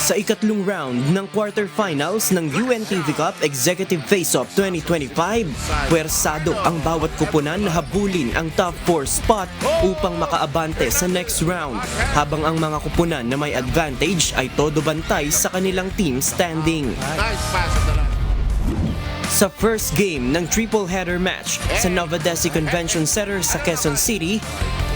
Sa ikatlong round ng quarterfinals ng UNTV Cup Executive Face-Off 2025, puwersado ang bawat kupunan na habulin ang top 4 spot upang makaabante sa next round, habang ang mga kupunan na may advantage ay todo bantay sa kanilang team standing. Sa first game ng triple header match sa Nova Desi Convention Center sa Quezon City,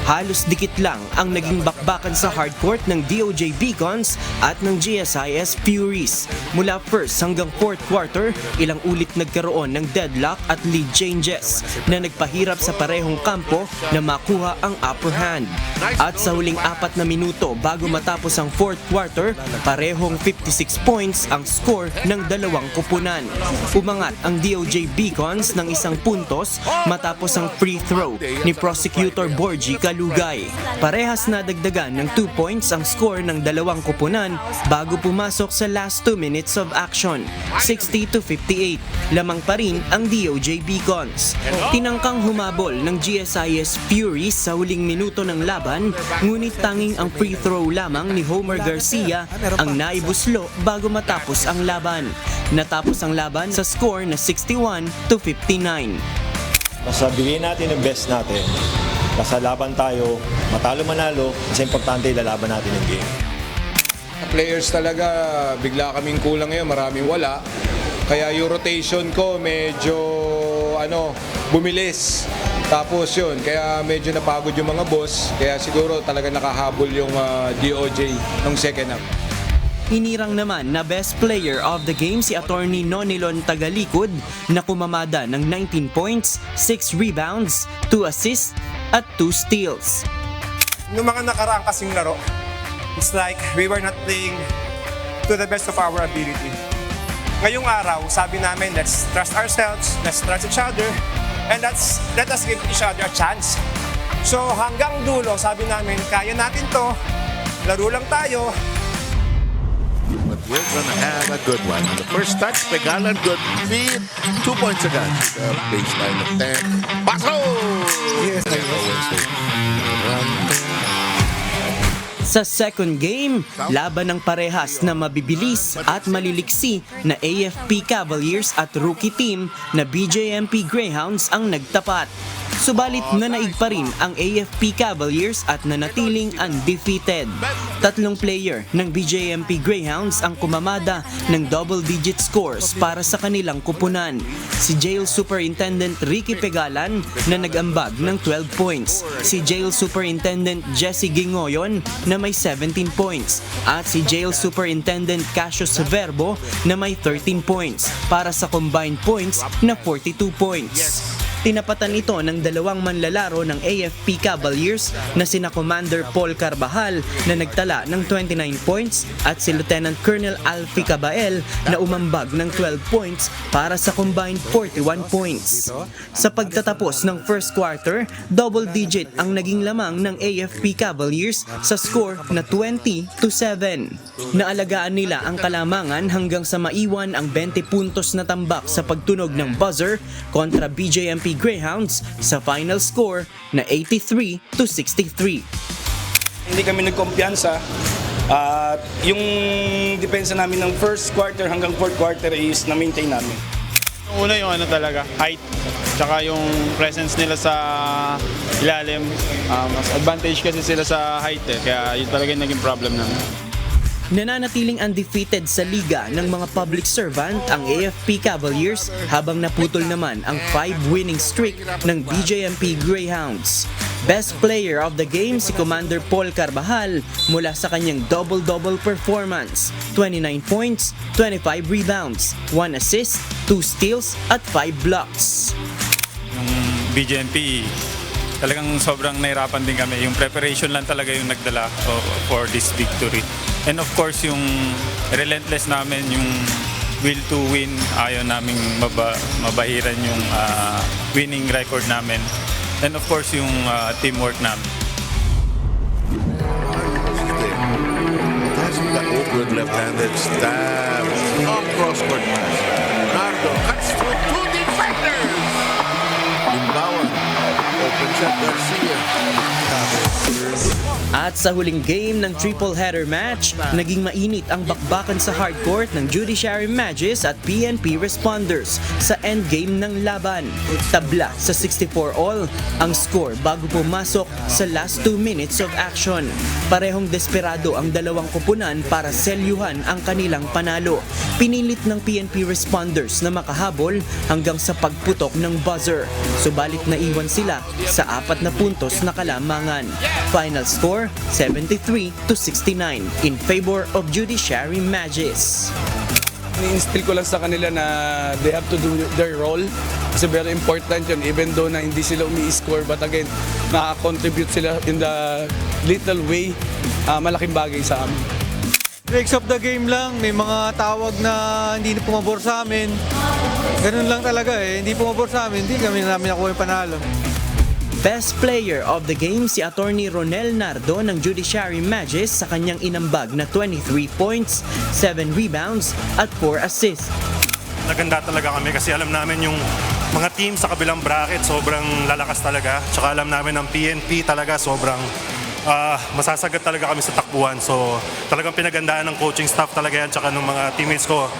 halos dikit lang ang naging bakbakan sa hardcourt ng DOJ Beacons at ng GSIS Furies. Mula first hanggang fourth quarter, ilang ulit nagkaroon ng deadlock at lead changes na nagpahirap sa parehong kampo na makuha ang upper hand. At sa huling 4 na minuto bago matapos ang fourth quarter, parehong 56 points ang score ng dalawang kupunan. Umangat ang DOJ Beacons ng 1 puntos matapos ang free throw ni Prosecutor Borgie Kalugay. Parehas na dagdagan ng 2 points ang score ng dalawang kupunan bago pumasok sa last 2 minutes of action. 60-58, lamang pa rin ang DOJ Beacons. Tinangkang humabol ng GSIS Furies sa huling minuto ng laban, ngunit tanging ang free throw lamang ni Homer Garcia ang naibuslo bago matapos ang laban. Natapos ang laban sa score na 61-59. Basta bigyan natin ang best natin. Basta laban tayo, matalo manalo, kasi importante ilalaban natin yung game. Players talaga, bigla kaming kulang ngayon, maraming wala. Kaya yung rotation ko medyo bumilis. Tapos yun, kaya medyo napagod yung mga boss. Kaya siguro talaga nakahabol yung DOJ ng second half. Hinirang naman na best player of the game si Attorney Nonilon Tagalikod na kumamada ng 19 points, 6 rebounds, 2 assists at 2 steals. Noong mga nakaraang kasing laro, it's like we were not playing to the best of our ability. Ngayong araw, sabi namin, let's trust ourselves, let's trust each other, and let us give each other a chance. So hanggang dulo, sabi namin, kaya natin to, laro lang tayo. But we're gonna have a good one. The first touch, Pegalan, good feed. 2 points agad. The baseline of 10. Paso! Yes, Sa second game, laban ng parehas na mabibilis at maliliksi na AFP Cavaliers at rookie team na BJMP Greyhounds ang nagtapat. Subalit nanaig pa rin ang AFP Cavaliers at nanatiling undefeated. 3 player ng BJMP Greyhounds ang kumamada ng double-digit scores para sa kanilang kupunan. Si Jail Superintendent Ricky Pegalan na nag-ambag ng 12 points. Si Jail Superintendent Jesse Gingoyon na may 17 points. At si Jail Superintendent Cassius Verbo na may 13 points para sa combined points na 42 points. Tinapatan ito ng 2 manlalaro ng AFP Cavaliers na sina Commander Paul Carbajal na nagtala ng 29 points at si Lieutenant Colonel Alfie Cabael na umambag ng 12 points para sa combined 41 points. Sa pagtatapos ng first quarter, double-digit ang naging lamang ng AFP Cavaliers sa score na 20-7. Naalagaan nila ang kalamangan hanggang sa maiwan ang 20 puntos na tambak sa pagtunog ng buzzer kontra BJMP Greyhounds sa final score na 83-63. Hindi kami nagkumpiyansa at yung depensa namin ng first quarter hanggang fourth quarter is na-maintain namin. Una yung talaga, height, tsaka yung presence nila sa ilalim. Mas advantage kasi sila sa height kaya yun talaga yung naging problem namin. Nananatiling undefeated sa liga ng mga public servant ang AFP Cavaliers habang naputol naman ang 5 winning streak ng BJMP Greyhounds. Best player of the game si Commander Paul Carbajal mula sa kanyang double-double performance, 29 points, 25 rebounds, 1 assist, 2 steals at 5 blocks. Yung BJMP, talagang sobrang nahirapan din kami. Yung preparation lang talaga yung nagdala for this victory. And of course, yung relentless namin, yung will to win, ayaw naming mabahiran yung winning record namin. And of course, yung teamwork namin. Oh, good left-handed stab. Long cross-court pass. Nardo cuts through 2 defenders. Limbawan. Open shot, Garcia. At sa huling game ng triple header match, naging mainit ang bakbakan sa hardcourt ng Judiciary Magis at PNP Responders sa endgame ng laban. Tabla sa 64 all ang score bago pumasok sa last 2 minutes of action. Parehong desperado ang dalawang koponan para selyuhan ang kanilang panalo. Pinilit ng PNP Responders na makahabol hanggang sa pagputok ng buzzer. Subalit naiwan sila sa 4 na puntos na kalamangan. Final score 73-69 in favor of Judiciary Magis. Ni-instill ko lang sa kanila na they have to do their role. Kasi very important yun, even though na hindi sila umi-score. But again, nakakontribute sila in the little way. Malaking bagay sa amin. Breaks of the game lang, may mga tawag na hindi na pumabor sa amin. Ganun lang talaga hindi pumabor sa amin, hindi kami namin nakuha yung panalo. Best player of the game si Attorney Ronel Nardo ng Judiciary Magis sa kanyang inambag na 23 points, 7 rebounds at 4 assists. Naganda talaga kami kasi alam namin yung mga team sa kabilang bracket sobrang lalakas talaga. Tsaka alam namin ang PNP talaga sobrang masasagat talaga kami sa takbuhan. So talagang pinagandaan ng coaching staff talaga yan tsaka ng mga teammates ko.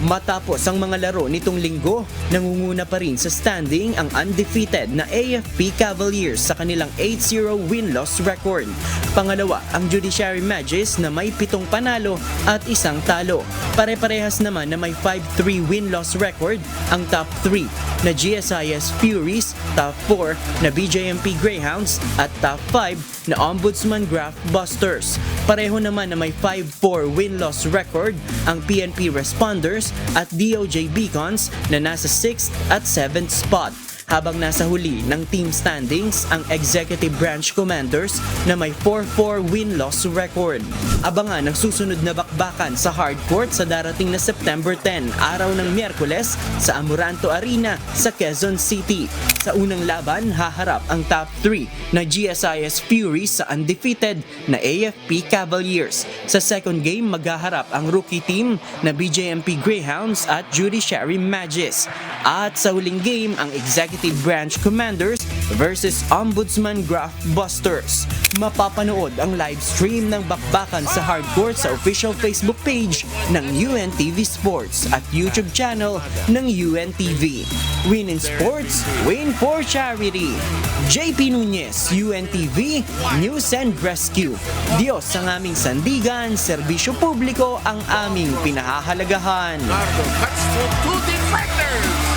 Matapos ang mga laro nitong linggo, nangunguna pa rin sa standing ang undefeated na AFP Cavaliers sa kanilang 8-0 win-loss record. Pangalawa ang Judiciary Magis na may 7 panalo at 1 talo. Pare-parehas naman na may 5-3 win-loss record ang top 3 na GSIS Furies, top 4 na BJMP Greyhounds at top 5 na Ombudsman Graft Busters. Pareho naman na may 5-4 win-loss record ang PNP Responders at DOJ Beacons na nasa 6th at 7th spot. Habang nasa huli ng team standings ang Executive Branch Commanders na may 4-4 win-loss record. Abangan ang susunod na bakbakan sa hardcourt sa darating na September 10, araw ng Miyerkules sa Amoranto Arena sa Quezon City. Sa unang laban, haharap ang top 3 na GSIS Furies sa undefeated na AFP Cavaliers. Sa second game, maghaharap ang rookie team na BJMP Greyhounds at Judiciary Magis. At sa huling game, ang Executive Branch Commanders versus Ombudsman Graft Busters. Mapapanood ang live stream ng bakbakan sa hardcourt sa official Facebook page ng UNTV Sports at YouTube channel ng UNTV. Win in sports, win for charity. JP Nunez, UNTV, News and Rescue. Diyos ang aming sandigan, serbisyo publiko ang aming pinahahalagahan. Nardo cuts through 2 defenders.